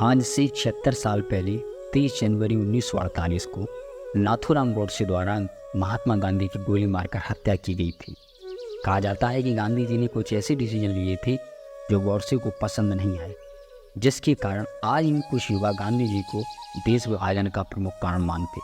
आज से 76 साल पहले 23 जनवरी 1948 को नाथूराम गोडसे द्वारा महात्मा गांधी की गोली मारकर हत्या की गई थी। कहा जाता है कि गांधी जी ने कुछ ऐसे डिसीजन लिए थे जो गोडसे को पसंद नहीं आए, जिसके कारण आज इन कुछ युवा गांधी जी को देश विभाजन का प्रमुख कारण मानते।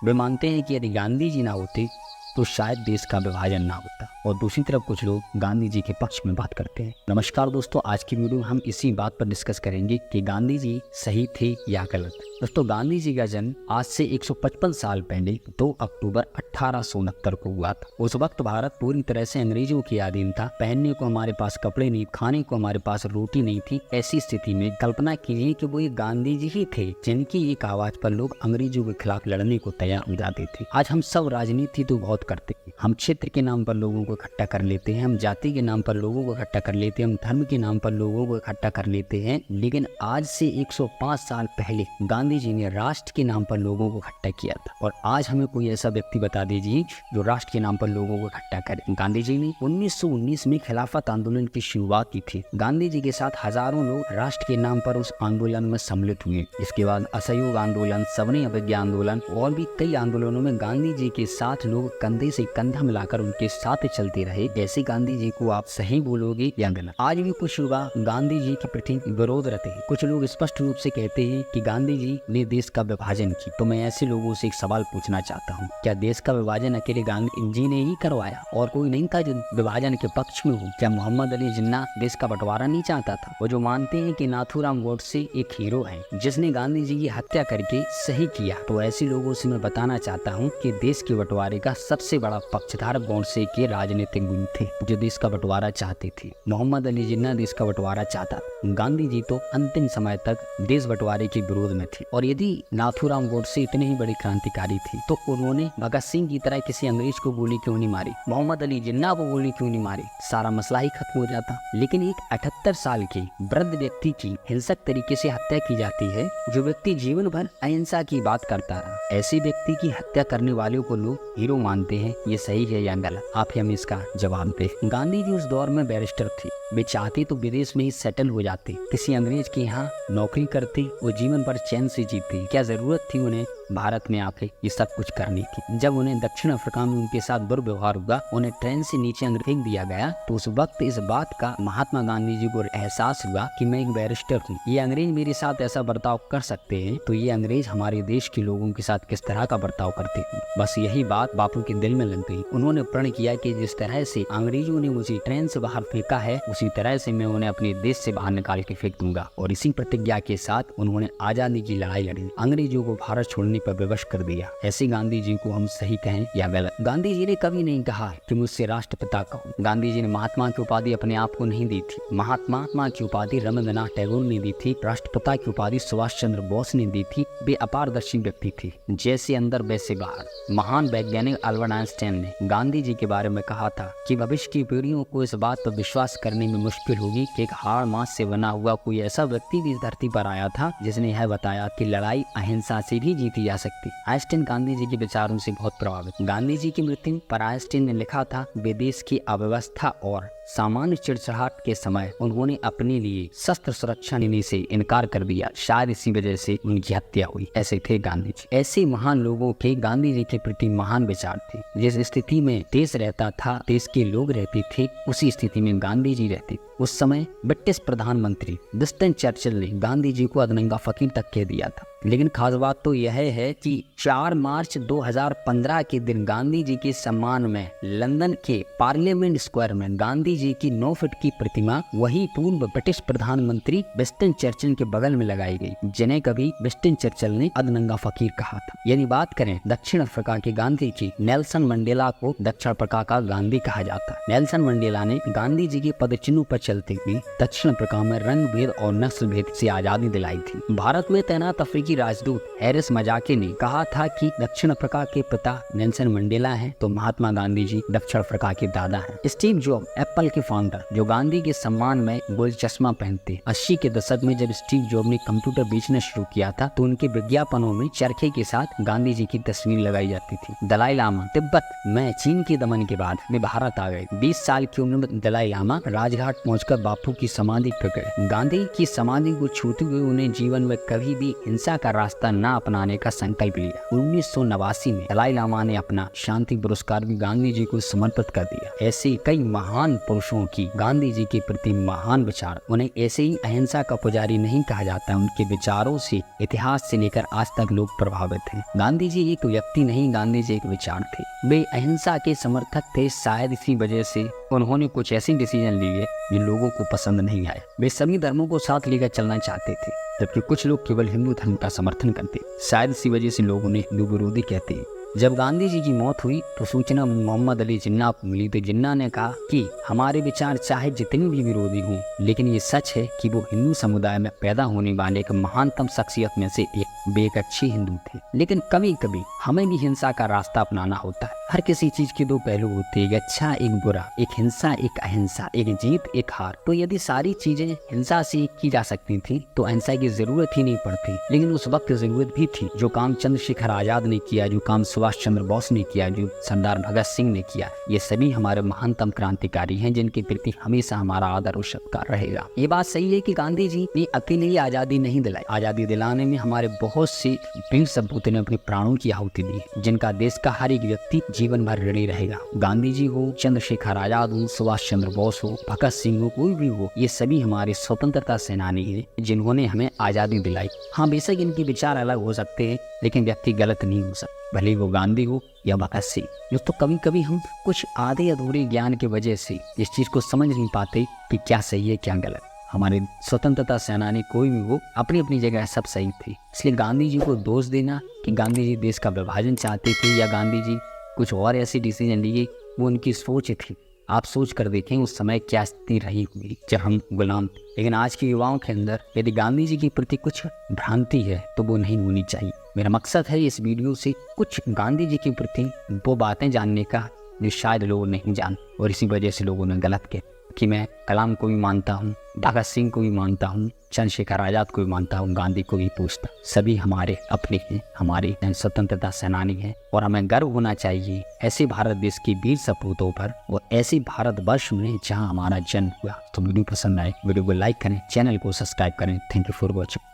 वे मानते हैं कि यदि गांधी जी ना होते तो शायद देश का विभाजन ना होता। और दूसरी तरफ कुछ लोग गांधी जी के पक्ष में बात करते हैं। नमस्कार दोस्तों, आज की वीडियो में हम इसी बात पर डिस्कस करेंगे कि गांधी जी सही थे या गलत। दोस्तों, गांधी जी का जन्म आज से 155 साल पहले 2 अक्टूबर 1869 को हुआ था। उस वक्त भारत पूरी तरह से अंग्रेजों की अधीन था। पहनने को हमारे पास कपड़े नहीं, खाने को हमारे पास रोटी नहीं थी। ऐसी स्थिति में कल्पना कीजिए कि वो ये गांधी जी ही थे जिनकी एक आवाज पर लोग अंग्रेजों के खिलाफ लड़ने को तैयार हो जाते थे। आज हम सब राजनीति तो बहुत करते हैं, हम क्षेत्र के नाम पर लोगों को इकट्ठा कर लेते हैं, हम जाति के नाम पर लोगों को इकट्ठा कर लेते हैं, हम धर्म के नाम पर लोगों को इकट्ठा कर लेते हैं। लेकिन आज से 105 साल पहले गांधी जी ने राष्ट्र के नाम पर लोगों को इकट्ठा किया था। और आज हमें कोई ऐसा व्यक्ति बता दीजिए जो राष्ट्र के नाम पर लोगों को इकट्ठा करे। गांधी जी ने 1919 में खिलाफत आंदोलन की शुरुआत की थी। गांधी जी के साथ हजारों लोग राष्ट्र के नाम पर उस आंदोलन में सम्मिलित हुए। इसके बाद असहयोग आंदोलन, सवर्णीय अवज्ञा आंदोलन और भी कई आंदोलनों में गांधी जी के साथ लोग कंधे से कंधा मिलाकर उनके साथ चलते रहे। जैसे गांधी जी को आप सही बोलोगे या गलत। आज भी कुछ युवा गांधी जी के प्रति विरोध रखते हैं। कुछ लोग स्पष्ट रूप से कहते हैं कि गांधी जी ने देश का विभाजन किया। तो मैं ऐसे लोगों से एक सवाल पूछना चाहता हूँ, क्या देश का विभाजन अकेले गांधी जी ने ही करवाया और कोई नहीं था जो विभाजन के पक्ष में हो? क्या मोहम्मद अली जिन्ना देश का बंटवारा नहीं चाहता था? वो जो मानते हैं कि नाथूराम गोडसे एक हीरो है जिसने गांधी जी की हत्या करके सही किया, तो ऐसे लोगों से मैं बताना चाहता हूँ कि देश के बंटवारे का सबसे बड़ा पक्षधार गोडसे के राजनीतिक गुण थे जो देश का बंटवारा चाहते थे। मोहम्मद अली जिन्ना देश का बंटवारा चाहता था। गांधी जी तो अंतिम समय तक देश बंटवारे के विरोध में थे। और यदि नाथूराम गोडसे इतने ही बड़े क्रांतिकारी थे तो उन्होंने भगत सिंह की तरह किसी अंग्रेज को गोली क्यों नहीं मारी? मोहम्मद अली जिन्ना को गोली क्यों नहीं मारी? सारा मसला ही खत्म हो जाता। लेकिन एक 78 साल के वृद्ध व्यक्ति की हिंसक तरीके से हत्या की जाती है, जो व्यक्ति जीवन भर अहिंसा की बात करता रहा। ऐसे व्यक्ति की हत्या करने वालों को लोग हीरो मानते हैं। ये सही है या गलत? आप ही हमें इसका जवाब दें। गांधी जी उस दौर में बैरिस्टर थे। वे चाहते तो विदेश में ही सेटल हो जाते, किसी अंग्रेज के यहाँ नौकरी करते, वो जीवन भर चैन से जीते। क्या जरूरत थी उन्हें भारत में आके ये सब कुछ करने की? जब उन्हें दक्षिण अफ्रीका में उनके साथ दुर्व्यवहार हुआ, उन्हें ट्रेन से नीचे अंदर फेंक दिया गया, तो उस वक्त इस बात का महात्मा गांधी जी को एहसास हुआ कि मैं एक बैरिस्टर हूँ, ये अंग्रेज मेरे साथ ऐसा बर्ताव कर सकते हैं, तो ये अंग्रेज हमारे देश के लोगों के साथ किस तरह का बर्ताव करते हैं। बस यही बात बापू के दिल में लग गई। उन्होंने प्रण किया कि जिस तरह से अंग्रेजों ने मुझे ट्रेन से बाहर फेंका है, उसी तरह से मैं उन्हें अपने देश से बाहर निकाल के फेंक दूंगा। और इसी प्रतिज्ञा के साथ उन्होंने आजादी की लड़ाई लड़ी, अंग्रेजों को भारत छोड़ने पर विवश कर दिया। ऐसे गांधी जी को हम सही कहें या गलत? गांधी जी ने कभी नहीं कहा कि मुझसे राष्ट्रपिता कहो। गांधी जी ने महात्मा की उपाधि अपने आप को नहीं दी थी। महात्मा की उपाधि रविंद्रनाथ टैगोर ने दी थी। राष्ट्रपिता की उपाधि सुभाष चंद्र बोस ने दी थी। वे अपारदर्शी व्यक्ति थे, जैसे अंदर वैसे बाहर। महान वैज्ञानिक अल्बर्ट आइंस्टाइन ने गांधी जी के बारे में कहा था कि भविष्य की पीढ़ियों को इस बात पर विश्वास करने में मुश्किल होगी कि एक हाड़ मांस से बना हुआ कोई ऐसा व्यक्ति भी इस धरती पर आया था जिसने यह बताया कि लड़ाई अहिंसा से भी जीती जा सकती। आइंस्टाइन गांधी जी के विचारों से बहुत प्रभावित। गांधी जी की मृत्यु पर आइंस्टाइन ने लिखा था, विदेश की अव्यवस्था और सामान्य चिड़चिड़ाहट के समय उन्होंने अपने लिए शस्त्र सुरक्षा लेने से इनकार कर दिया। शायद इसी वजह से उनकी हत्या हुई। ऐसे थे गांधी जी। ऐसे महान लोगों के गांधी जी के प्रति महान विचार थे। जिस स्थिति में देश रहता था, देश के लोग रहते थे, उसी स्थिति में गांधी जी रहते। उस समय ब्रिटिश प्रधानमंत्री विंस्टन चर्चिल ने गांधी जी को अधनंगा फकीर तक कह दिया था। लेकिन खास बात तो यह है कि 4 मार्च 2015 के दिन गांधी जी के सम्मान में लंदन के पार्लियामेंट स्क्वायर में गांधी जी की 9 फीट की प्रतिमा वही पूर्व ब्रिटिश प्रधानमंत्री विंस्टन चर्चिल के बगल में लगाई गई, जिन्हें कभी विंस्टन चर्चिल ने अधनंगा फकीर कहा था। यदि बात करें दक्षिण अफ्रीका के गांधी जी, नेल्सन मंडेला को दक्षिण अफ्रीका का गांधी कहा जाता है। नेल्सन मंडेला ने गांधी जी के पदचिन्हों पर चलते हुए दक्षिण अफ्रीका में रंग भेद और नस्ल भेद से आजादी दिलाई थी। भारत में तैनात अफ्रीकी राजदूत हैरिस मजाके ने कहा था कि दक्षिण अफ्रीका के पिता नेल्सन मंडेला हैं, तो महात्मा गांधी जी दक्षिण अफ्रीका के दादा हैं। स्टीव जॉब एप्पल एप्पल के फाउंडर जो गांधी के सम्मान में गोल चश्मा पहनते। 80 के दशक में जब स्टीव जॉब ने कंप्यूटर बेचना शुरू किया था तो उनके विज्ञापनों में चरखे के साथ गांधी जी की तस्वीर लगाई जाती थी। दलाई लामा तिब्बत में चीन के दमन के बाद वे भारत आ गए। 20 साल की उम्र में दलाई लामा राजघाट पहुंचकर बापू की समाधि पर गए। गांधी की समाधि को छूते हुए उन्हें जीवन में कभी भी हिंसा का रास्ता न अपनाने का संकल्प लिया। 1989 में दलाई लामा ने अपना शांति पुरस्कार भी गांधी जी को समर्पित कर दिया। ऐसे कई महान पुरुषों की गांधी जी के प्रति महान विचार। उन्हें ऐसे ही अहिंसा का पुजारी नहीं कहा जाता। उनके विचारों से इतिहास से लेकर आज तक लोग प्रभावित हैं। गांधी जी एक व्यक्ति नहीं, गांधी जी एक विचार थे। वे अहिंसा के समर्थक थे। शायद इसी वजह से उन्होंने कुछ ऐसे डिसीजन लिए जो लोगों को पसंद नहीं आए। वे सभी धर्मों को साथ लेकर चलना चाहते थे, जबकि कुछ लोग केवल हिंदू धर्म का समर्थन करते। शायद इसी वजह से लोग उन्हें हिंदू विरोधी कहते हैं। जब गांधी जी की मौत हुई तो सूचना मोहम्मद अली जिन्ना को मिली तो जिन्ना ने कहा कि हमारे विचार चाहे जितनी भी विरोधी हों, लेकिन ये सच है कि वो हिंदू समुदाय में पैदा होने वाले एक महानतम शख्सियत में से वे एक अच्छे हिंदू थे। लेकिन कभी कभी हमें भी हिंसा का रास्ता अपनाना होता है। हर किसी चीज के दो पहलू होते हैं, एक अच्छा एक बुरा, एक हिंसा एक अहिंसा, एक जीत एक हार। तो यदि सारी चीजें हिंसा से की जा सकती थी तो अहिंसा की जरूरत ही नहीं पड़ती। लेकिन उस वक्त जरूरत भी थी। जो काम चंद्रशेखर आजाद ने किया, जो काम सुभाष चंद्र बोस ने किया, जो सरदार भगत सिंह ने किया, ये सभी हमारे महानतम क्रांतिकारी हैं जिनके प्रति हमेशा हमारा आदर और सत्कार रहेगा। ये बात सही है कि गांधी जी ने अकेले ही आजादी नहीं दिलाई। आजादी दिलाने में हमारे बहुत से वीर सपूतों ने अपने प्राणों की आहुति दी, जिनका देश का हर एक व्यक्ति जीवन भर ऋणी रहेगा। गांधी जी हो, चंद्रशेखर आजाद हो, सुभाष चंद्र बोस हो, भगत सिंह हो, कोई भी हो, ये सभी हमारे स्वतंत्रता सेनानी हैं जिन्होंने हमें आजादी दिलाई। हाँ, बेशक इनके विचार अलग हो सकते हैं, लेकिन व्यक्ति गलत नहीं हो सकता, भले वो गांधी हो या भगत सिंह। तो कभी कभी हम कुछ आधे अधूरे ज्ञान की वजह से इस चीज को समझ नहीं पाते कि क्या सही है क्या गलत। हमारे स्वतंत्रता सेनानी कोई भी हो, अपनी अपनी जगह सब सही थे। इसलिए गांधी जी को दोष देना कि गांधी जी देश का विभाजन चाहते थे या गांधी जी कुछ और ऐसी डिसीजन लिए, वो उनकी सोच थी। आप सोच कर देखें उस समय क्या स्थिति रही हुई जब हम गुलाम थे। लेकिन आज के युवाओं के अंदर यदि गांधी जी के प्रति कुछ भ्रांति है तो वो नहीं होनी चाहिए। मेरा मकसद है इस वीडियो से कुछ गांधी जी के प्रति वो बातें जानने का जो शायद लोग नहीं जान, और इसी वजह से लोगों ने गलत किया कि मैं कलाम को भी मानता हूँ, भगत सिंह को भी मानता हूँ, चंद्रशेखर आजाद को भी मानता हूँ, गांधी को भी पूछता। सभी हमारे अपने हैं, हमारे स्वतंत्रता सेनानी हैं, और हमें गर्व होना चाहिए ऐसे भारत देश के वीर सपूतों पर और ऐसे भारत वर्ष में जहाँ हमारा जन्म हुआ। तो वीडियो पसंद आए वीडियो को लाइक करें, चैनल को सब्सक्राइब करें। Thank you for watching.